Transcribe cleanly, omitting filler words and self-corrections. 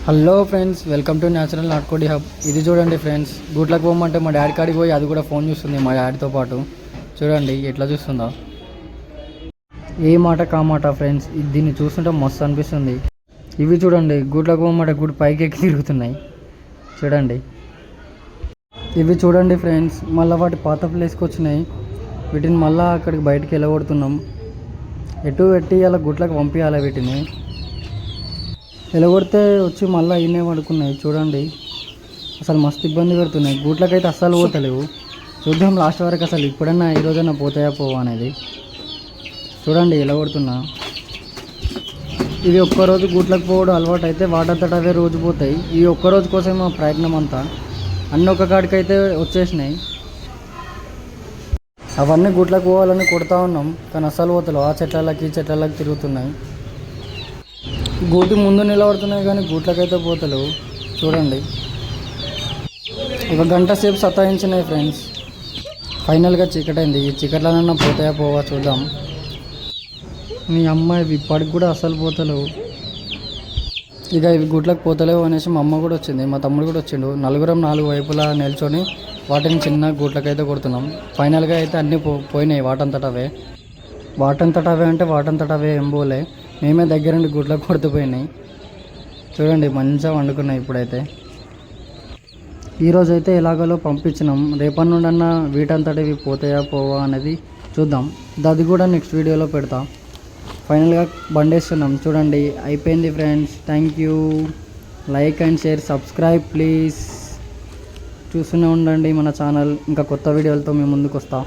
Hello friends, welcome to natural నాటుకోడి hub. ఇది చూడండి ఫ్రెండ్స్, గూట్లకు పోమంటే మా డాడీ కాడికి పోయి అది కూడా ఫోన్ చూస్తుంది మా డాడీతో పాటు. చూడండి ఎట్లా చూస్తుందో, ఏ మాట కామాట ఫ్రెండ్స్. దీన్ని చూస్తుంటే మస్తు అనిపిస్తుంది. ఇవి చూడండి, గూట్లకు పోమంటే గుడి పైకి ఎక్కి తిరుగుతున్నాయి చూడండి. ఇవి చూడండి ఫ్రెండ్స్, మళ్ళీ వాటి పాత ప్లేస్కి వచ్చినాయి. వీటిని మళ్ళీ అక్కడికి బయటికి వెళ్ళగొడుతున్నాం. ఎటు పెట్టి అలా గుట్లకు పంపించాలి. వీటిని ఎలగొడితే వచ్చి మళ్ళీ అయినే పడుకున్నాయి చూడండి. అసలు మస్తు ఇబ్బంది పెడుతున్నాయి. గూట్లకైతే అస్సలు పోతలేవు. చూద్దాం లాస్ట్ వరకు అసలు ఇప్పుడన్నా ఈ రోజైనా పోతాయా పోవా అనేది. చూడండి ఎలా కొడుతున్నా. ఇది ఒక్కరోజు గూట్లకు పోవడం అలవాటు అయితే వాటంతట అవే రోజు పోతాయి. ఈ ఒక్కరోజు కోసం మా ప్రయత్నం అంతా. అన్నీ ఒక్క కాడికైతే వచ్చేసినాయి. అవన్నీ గూట్లకు పోవాలని కొడతా ఉన్నాం, కానీ అస్సలు పోతలేవు. ఆ చెట్లకి ఈ చెట్లకి తిరుగుతున్నాయి. గూటి ముందు నిలబడుతున్నాయి కానీ గూట్లకైతే పోతలేవు చూడండి. ఒక గంట సేపు సతాయించినాయి ఫ్రెండ్స్. ఫైనల్గా చీకటైంది. ఈ చీకట్లనన్నా పోతాయా పోవా చూద్దాం. మీ అమ్మాయి ఇప్పటికి కూడా అస్సలు పోతలేవు. ఇక ఇవి గూట్లకు పోతలేవు అనేసి మా అమ్మ కూడా వచ్చింది, మా తమ్ముడు కూడా వచ్చిండు. నలుగురం నాలుగు వైపులా నిల్చొని వాటిని చిన్న గూట్లకైతే కొడుతున్నాం. ఫైనల్గా అయితే అన్నీ పోయినాయి వాటంతటవే. వాటంతటవే అంటే వాటంతటవే ఏం పోలే, మేమే దగ్గరుండి గుడ్లకు కొడుతుపోయినాయి చూడండి. మంచిగా వండుకున్నాయి. ఇప్పుడైతే ఈరోజు అయితే ఎలాగోలో పంపించినాం. రేపటి నుండన్నా వీటంతటివి పోతాయా పోవా అనేది చూద్దాం. అది కూడా నెక్స్ట్ వీడియోలో పెడతా. ఫైనల్గా బండేస్తున్నాం చూడండి. అయిపోయింది friends. Thank you. Like and share, subscribe please. చూస్తూనే ఉండండి మన ఛానల్. ఇంకా కొత్త వీడియోలతో మేము ముందుకు వస్తాం.